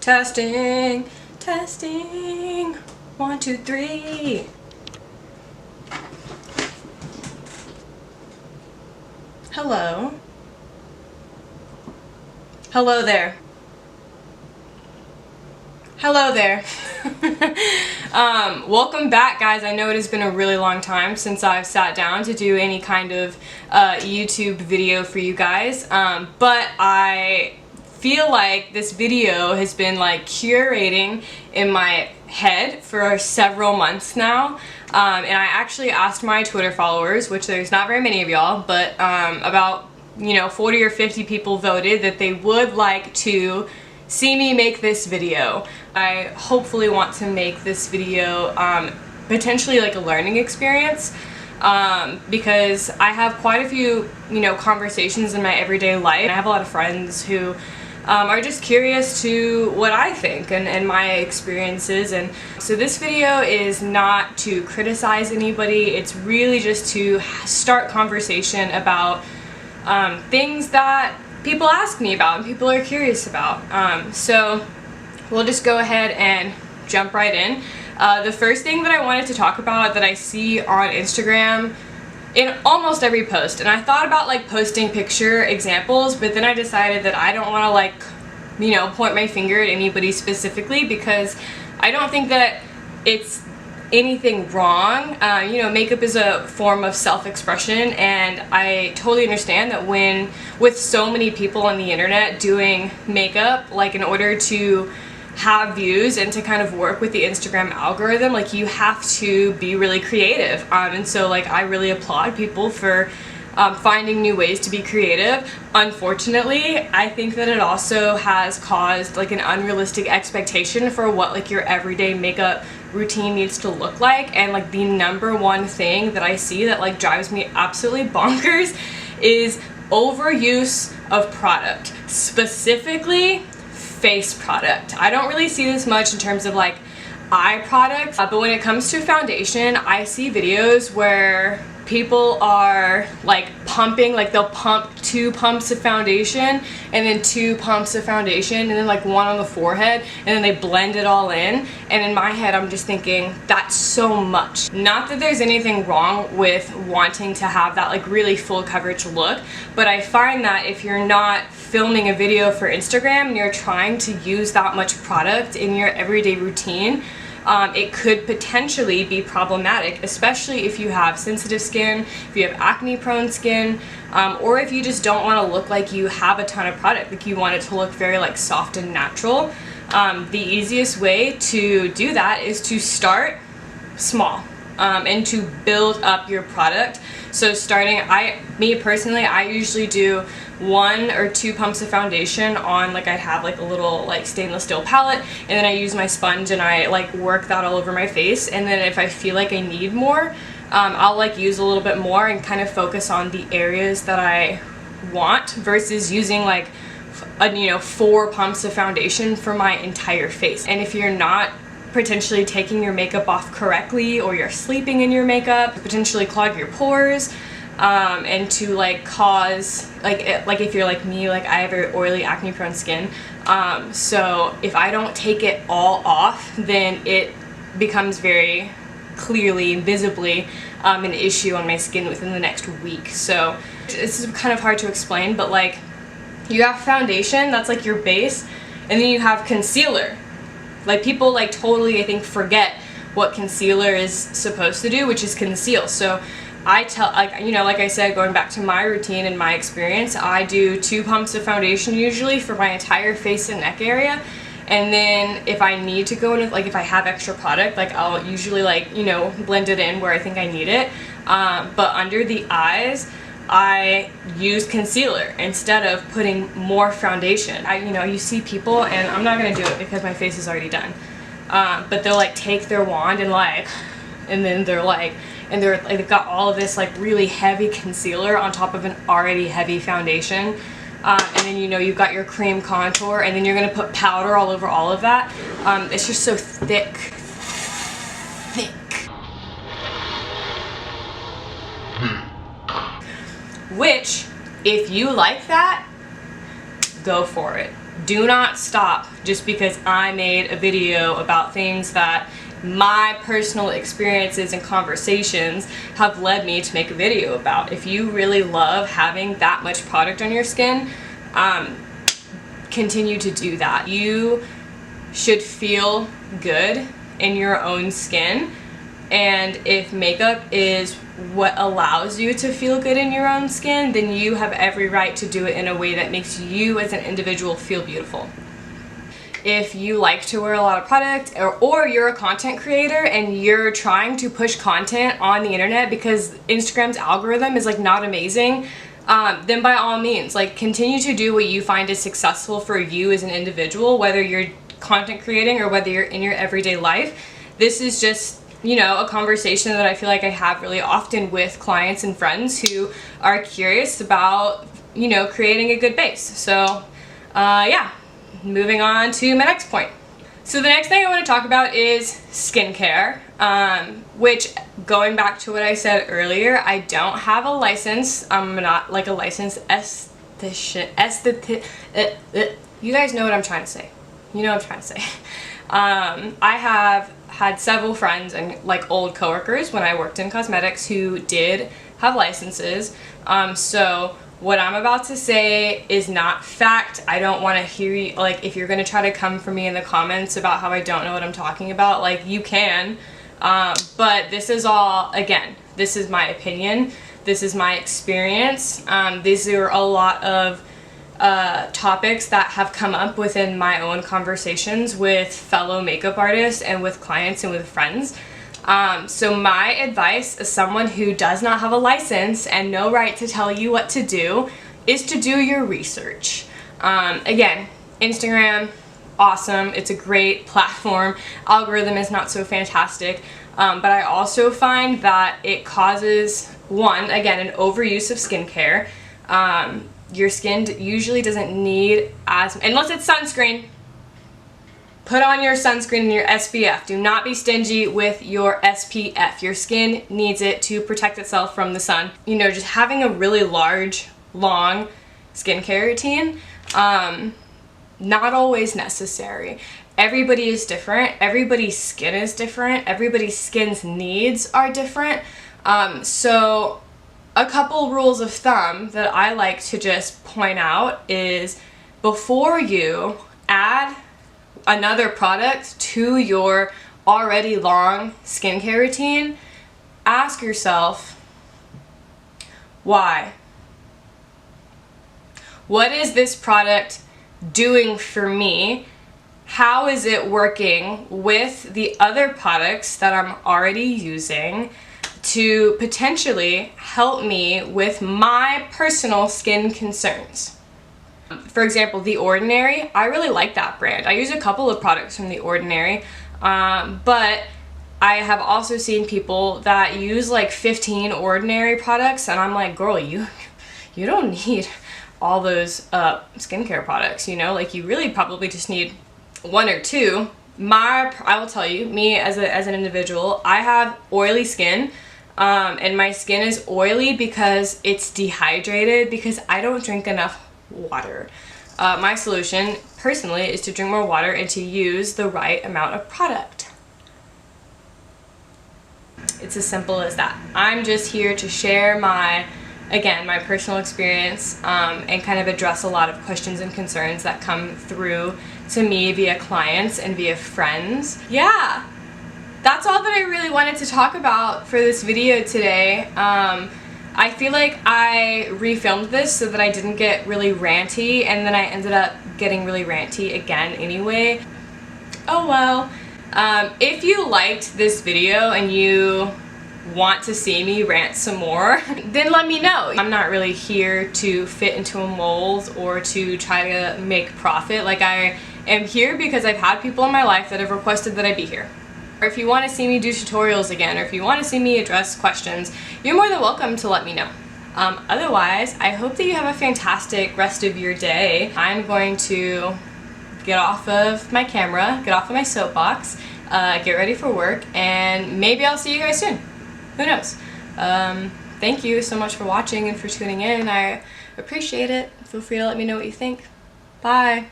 Testing, testing, 1, 2, 3. Hello. Hello there. Hello there. Welcome back, guys. I know it has been a really long time since I've sat down to do any kind of YouTube video for you guys, but I feel like this video has been like curating in my head for several months now, and I actually asked my Twitter followers, which there's not very many of y'all, but about 40 or 50 people voted that they would like to see me make this video. I hopefully want to make this video potentially like a learning experience, because I have quite a few conversations in my everyday life, and I have a lot of friends who are just curious to what I think and my experiences. And so this video is not to criticize anybody, it's really just to start conversation about things that people ask me about and people are curious about. So we'll just go ahead and jump right in. The first thing that I wanted to talk about that I see on Instagram in almost every post, and I thought about like posting picture examples, but then I decided that I don't want to like point my finger at anybody specifically, because I don't think that it's anything wrong. Makeup is a form of self-expression, and I totally understand that when with so many people on the internet doing makeup, like in order to have views and to kind of work with the Instagram algorithm, like you have to be really creative, and so like I really applaud people for finding new ways to be creative. Unfortunately, I think that it also has caused like an unrealistic expectation for what like your everyday makeup routine needs to look like. And like the number one thing that I see that like drives me absolutely bonkers is overuse of product, specifically face product. I don't really see this much in terms of like eye product, but when it comes to foundation, I see videos where people are like pumping, like they'll pump 2 pumps of foundation and then 2 pumps of foundation and then like 1 on the forehead, and then they blend it all in. And in my head I'm just thinking, that's so much. Not that there's anything wrong with wanting to have that like really full coverage look, but I find that if you're not filming a video for Instagram and you're trying to use that much product in your everyday routine, it could potentially be problematic, especially if you have sensitive skin, if you have acne prone skin, or if you just don't want to look like you have a ton of product, like you want it to look very like soft and natural. The easiest way to do that is to start small, and to build up your product. So starting, me personally, I usually do 1 or 2 pumps of foundation on, like I have like a little like stainless steel palette, and then I use my sponge and I like work that all over my face. And then if I feel like I need more, I'll like use a little bit more and kind of focus on the areas that I want, versus using like 4 pumps of foundation for my entire face. And if you're not potentially taking your makeup off correctly, or you're sleeping in your makeup, potentially clog your pores, and to like cause like if you're like me, like I have very oily acne prone skin, so if I don't take it all off, then it becomes very clearly, visibly an issue on my skin within the next week. So this is kind of hard to explain, but like you have foundation, that's like your base, and then you have concealer. Like people like totally, I think, forget what concealer is supposed to do, which is conceal. So I tell, like I said, going back to my routine and my experience, I do 2 pumps of foundation usually for my entire face and neck area. And then if I need to go in, like if I have extra product, like I'll usually like, blend it in where I think I need it. But under the eyes, I use concealer instead of putting more foundation. You see people, and I'm not gonna do it because my face is already done, but they'll like take their wand and then they've got all of this like really heavy concealer on top of an already heavy foundation, and then you've got your cream contour, and then you're gonna put powder all over all of that. It's just so thick. Which, if you like that, go for it. Do not stop just because I made a video about things that my personal experiences and conversations have led me to make a video about. If you really love having that much product on your skin, continue to do that. You should feel good in your own skin, and if makeup is what allows you to feel good in your own skin, then you have every right to do it in a way that makes you as an individual feel beautiful. If you like to wear a lot of product, or you're a content creator and you're trying to push content on the internet because Instagram's algorithm is like not amazing, then by all means, like, continue to do what you find is successful for you as an individual, whether you're content creating or whether you're in your everyday life. This is just, you know, a conversation that I feel like I have really often with clients and friends who are curious about, you know, creating a good base. So yeah, moving on to my next point. So the next thing I want to talk about is skincare, which, going back to what I said earlier, I don't have a license. I'm not like a licensed esthetician. You guys know what I'm trying to say. You know what I'm trying to say. I have had several friends and like old coworkers when I worked in cosmetics who did have licenses. So what I'm about to say is not fact. I don't want to hear you, like, if you're going to try to come for me in the comments about how I don't know what I'm talking about, like, you can. But this is all, again, this is my opinion. This is my experience. These are a lot of topics that have come up within my own conversations with fellow makeup artists and with clients and with friends. So my advice as someone who does not have a license and no right to tell you what to do is to do your research. Again, Instagram, awesome. It's a great platform. Algorithm is not so fantastic. But I also find that it causes, one, again, an overuse of skincare. Your skin usually doesn't need as, unless it's sunscreen. Put on your sunscreen and your SPF. Do not be stingy with your SPF. Your skin needs it to protect itself from the sun. You know, just having a really large, long skincare routine, not always necessary. Everybody is different. Everybody's skin is different. Everybody's skin's needs are different. So a couple rules of thumb that I like to just point out is, before you add another product to your already long skincare routine, ask yourself, why? What is this product doing for me? How is it working with the other products that I'm already using to potentially help me with my personal skin concerns? For example, The Ordinary, I really like that brand. I use a couple of products from The Ordinary, but I have also seen people that use like 15 Ordinary products, and I'm like, girl, you don't need all those skincare products, you know? Like, you really probably just need one or two. I will tell you, me as an individual, I have oily skin. And my skin is oily because it's dehydrated, because I don't drink enough water. My solution, personally, is to drink more water and to use the right amount of product. It's as simple as that. I'm just here to share my personal experience, and kind of address a lot of questions and concerns that come through to me via clients and via friends. Yeah. That's all that I really wanted to talk about for this video today. I feel like I refilmed this so that I didn't get really ranty, and then I ended up getting really ranty again anyway. Oh well. If you liked this video and you want to see me rant some more, then let me know. I'm not really here to fit into a mold or to try to make profit. Like, I am here because I've had people in my life that have requested that I be here. Or if you want to see me do tutorials again, or if you want to see me address questions, you're more than welcome to let me know. Otherwise, I hope that you have a fantastic rest of your day. I'm going to get off of my camera, get off of my soapbox, get ready for work, and maybe I'll see you guys soon. Who knows? Thank you so much for watching and for tuning in. I appreciate it. Feel free to let me know what you think. Bye.